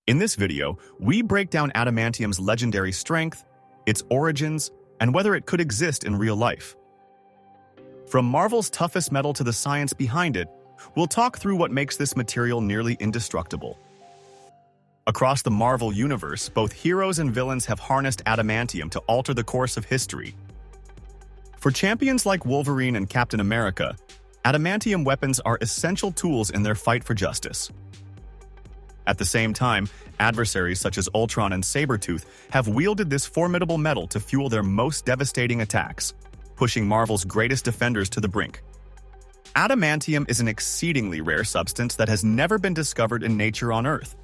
In this video, we break down adamantium's legendary strength, its origins, and whether it could exist in real life. From Marvel's toughest metal to the science behind it, we'll talk through what makes this material nearly indestructible. Across the Marvel universe, both heroes and villains have harnessed adamantium to alter the course of history. For champions like Wolverine and Captain America, adamantium weapons are essential tools in their fight for justice. At the same time, adversaries such as Ultron and Sabretooth have wielded this formidable metal to fuel their most devastating attacks, pushing Marvel's greatest defenders to the brink. Adamantium is an exceedingly rare substance that has never been discovered in nature on Earth.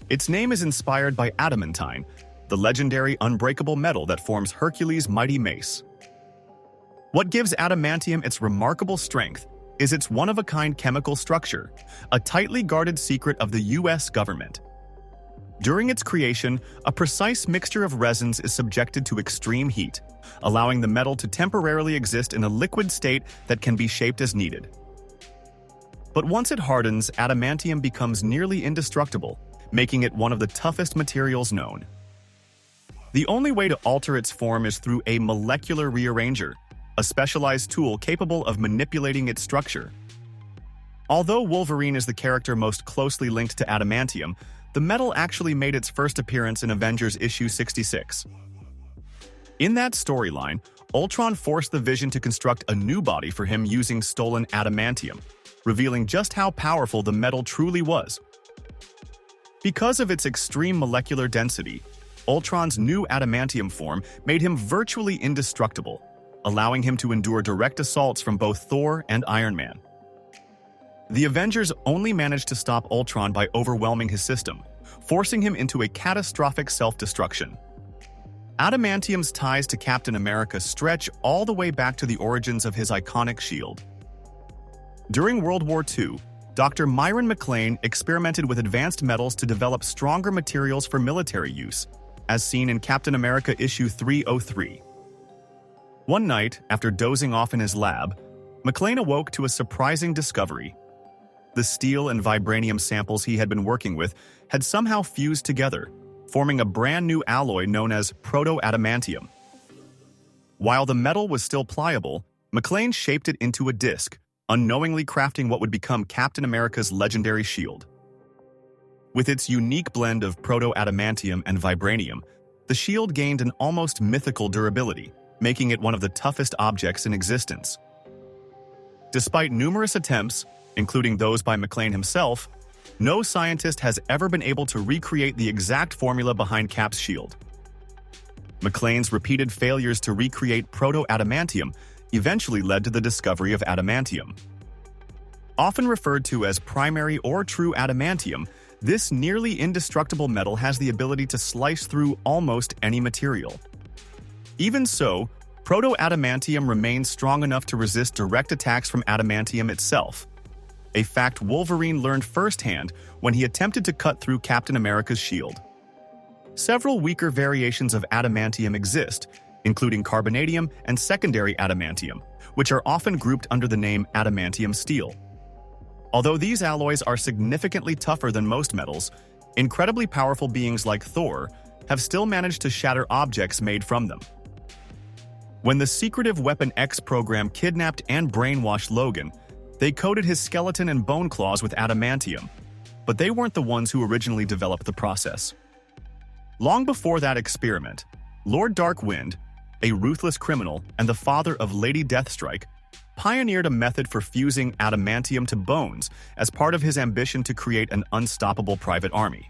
Its name is inspired by adamantine, the legendary unbreakable metal that forms Hercules' mighty mace. What gives adamantium its remarkable strength is its one-of-a-kind chemical structure, a tightly guarded secret of the US government. During its creation, a precise mixture of resins is subjected to extreme heat, allowing the metal to temporarily exist in a liquid state that can be shaped as needed. But once it hardens, adamantium becomes nearly indestructible, making it one of the toughest materials known. The only way to alter its form is through a molecular rearranger, a specialized tool capable of manipulating its structure. Although Wolverine is the character most closely linked to adamantium, the metal actually made its first appearance in Avengers issue 66. In that storyline, Ultron forced the Vision to construct a new body for him using stolen adamantium, revealing just how powerful the metal truly was. Because of its extreme molecular density, Ultron's new adamantium form made him virtually indestructible, allowing him to endure direct assaults from both Thor and Iron Man. The Avengers only managed to stop Ultron by overwhelming his system, forcing him into a catastrophic self-destruction. Adamantium's ties to Captain America stretch all the way back to the origins of his iconic shield. During World War II, Dr. Myron McLean experimented with advanced metals to develop stronger materials for military use, as seen in Captain America issue 303. One night, after dozing off in his lab, McLean awoke to a surprising discovery. The steel and vibranium samples he had been working with had somehow fused together, forming a brand new alloy known as proto-adamantium. While the metal was still pliable, McLean shaped it into a disc, unknowingly crafting what would become Captain America's legendary shield. With its unique blend of proto-adamantium and vibranium, the shield gained an almost mythical durability, making it one of the toughest objects in existence. Despite numerous attempts, including those by McLean himself, no scientist has ever been able to recreate the exact formula behind Cap's shield. McLean's repeated failures to recreate proto-adamantium eventually led to the discovery of adamantium. Often referred to as primary or true adamantium, this nearly indestructible metal has the ability to slice through almost any material. Even so, proto-adamantium remains strong enough to resist direct attacks from adamantium itself, a fact Wolverine learned firsthand when he attempted to cut through Captain America's shield. Several weaker variations of adamantium exist, including carbonadium and secondary adamantium, which are often grouped under the name adamantium steel. Although these alloys are significantly tougher than most metals, incredibly powerful beings like Thor have still managed to shatter objects made from them. When the secretive Weapon X program kidnapped and brainwashed Logan, they coated his skeleton and bone claws with adamantium, but they weren't the ones who originally developed the process. Long before that experiment, Lord Darkwind, a ruthless criminal and the father of Lady Deathstrike, pioneered a method for fusing adamantium to bones as part of his ambition to create an unstoppable private army.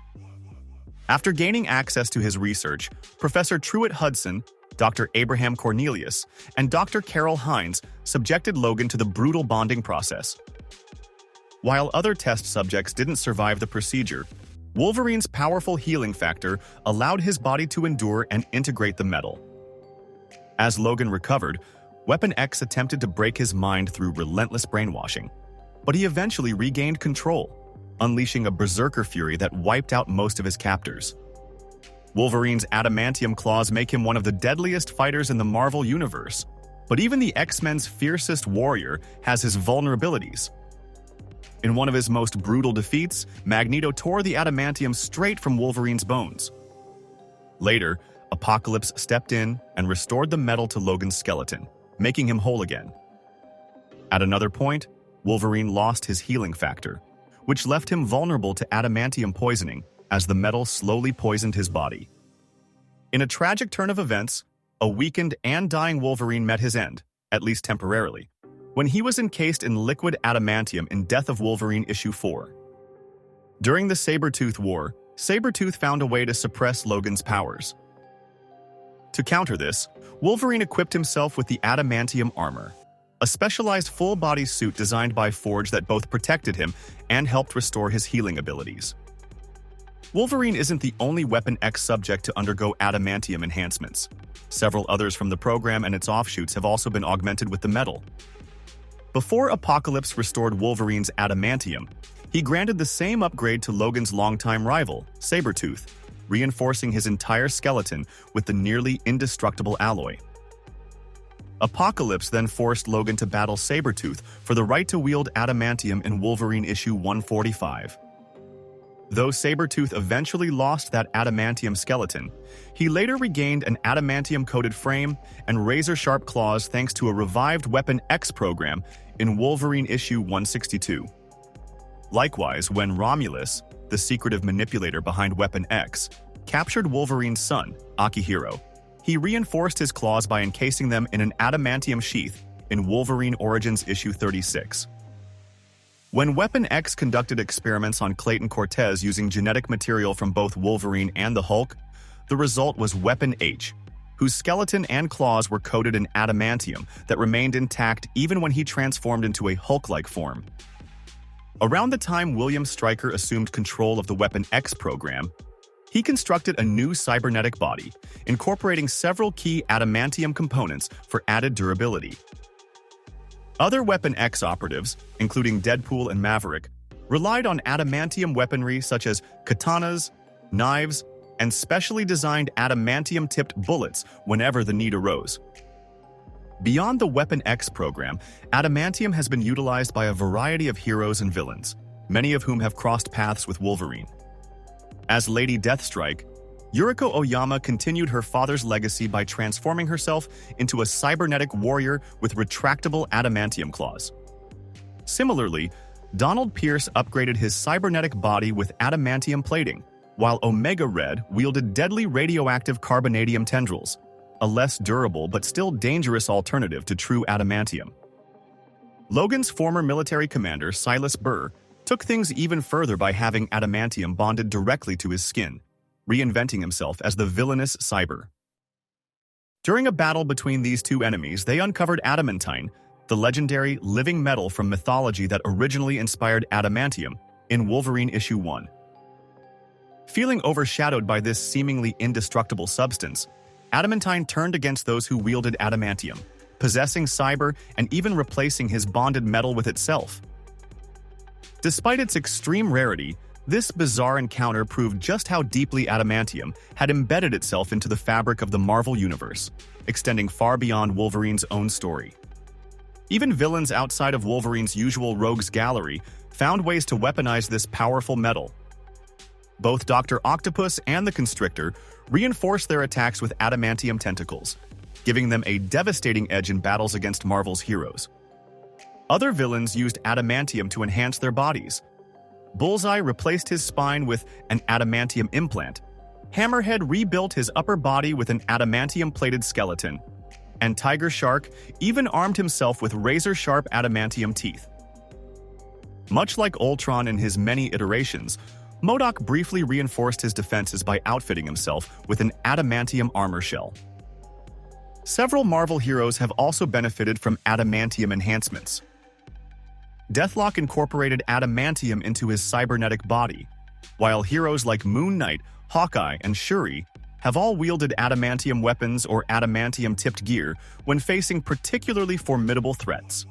After gaining access to his research, Professor Truett Hudson, Dr. Abraham Cornelius, and Dr. Carol Hines subjected Logan to the brutal bonding process. While other test subjects didn't survive the procedure, Wolverine's powerful healing factor allowed his body to endure and integrate the metal. As Logan recovered, Weapon X attempted to break his mind through relentless brainwashing, but he eventually regained control, unleashing a berserker fury that wiped out most of his captors. Wolverine's adamantium claws make him one of the deadliest fighters in the Marvel Universe, but even the X-Men's fiercest warrior has his vulnerabilities. In one of his most brutal defeats, Magneto tore the adamantium straight from Wolverine's bones. Later, Apocalypse stepped in and restored the metal to Logan's skeleton, making him whole again. At another point, Wolverine lost his healing factor, which left him vulnerable to adamantium poisoning as the metal slowly poisoned his body. In a tragic turn of events, a weakened and dying Wolverine met his end, at least temporarily, when he was encased in liquid adamantium in Death of Wolverine issue 4. During the Sabretooth War, Sabretooth found a way to suppress Logan's powers. To counter this, Wolverine equipped himself with the adamantium armor, a specialized full-body suit designed by Forge that both protected him and helped restore his healing abilities. Wolverine isn't the only Weapon X subject to undergo adamantium enhancements. Several others from the program and its offshoots have also been augmented with the metal. Before Apocalypse restored Wolverine's adamantium, he granted the same upgrade to Logan's longtime rival, Sabretooth, reinforcing his entire skeleton with the nearly indestructible alloy. Apocalypse then forced Logan to battle Sabretooth for the right to wield adamantium in Wolverine issue 145. Though Sabretooth eventually lost that adamantium skeleton, he later regained an adamantium-coated frame and razor-sharp claws thanks to a revived Weapon X program in Wolverine issue 162. Likewise, when Romulus, the secretive manipulator behind Weapon X, captured Wolverine's son, Akihiro, he reinforced his claws by encasing them in an adamantium sheath in Wolverine Origins issue 36. When Weapon X conducted experiments on Clayton Cortez using genetic material from both Wolverine and the Hulk, the result was Weapon H, whose skeleton and claws were coated in adamantium that remained intact even when he transformed into a Hulk-like form. Around the time William Stryker assumed control of the Weapon X program, he constructed a new cybernetic body, incorporating several key adamantium components for added durability. Other Weapon X operatives, including Deadpool and Maverick, relied on adamantium weaponry such as katanas, knives, and specially designed adamantium-tipped bullets whenever the need arose. Beyond the Weapon X program, adamantium has been utilized by a variety of heroes and villains, many of whom have crossed paths with Wolverine. As Lady Deathstrike, Yuriko Oyama continued her father's legacy by transforming herself into a cybernetic warrior with retractable adamantium claws. Similarly, Donald Pierce upgraded his cybernetic body with adamantium plating, while Omega Red wielded deadly radioactive carbonadium tendrils, a less durable but still dangerous alternative to true adamantium. Logan's former military commander, Silas Burr, took things even further by having adamantium bonded directly to his skin, reinventing himself as the villainous Cyber. During a battle between these two enemies, they uncovered Adamantine, the legendary living metal from mythology that originally inspired adamantium, in Wolverine issue 1. Feeling overshadowed by this seemingly indestructible substance, Adamantine turned against those who wielded adamantium, possessing Cyber and even replacing his bonded metal with itself. Despite its extreme rarity, this bizarre encounter proved just how deeply adamantium had embedded itself into the fabric of the Marvel Universe, extending far beyond Wolverine's own story. Even villains outside of Wolverine's usual rogues gallery found ways to weaponize this powerful metal. Both Dr. Octopus and the Constrictor reinforced their attacks with adamantium tentacles, giving them a devastating edge in battles against Marvel's heroes. Other villains used adamantium to enhance their bodies. Bullseye replaced his spine with an adamantium implant. Hammerhead rebuilt his upper body with an adamantium-plated skeleton. And Tiger Shark even armed himself with razor-sharp adamantium teeth. Much like Ultron in his many iterations, MODOK briefly reinforced his defenses by outfitting himself with an adamantium armor shell. Several Marvel heroes have also benefited from adamantium enhancements. Deathlock incorporated adamantium into his cybernetic body, while heroes like Moon Knight, Hawkeye, and Shuri have all wielded adamantium weapons or adamantium-tipped gear when facing particularly formidable threats.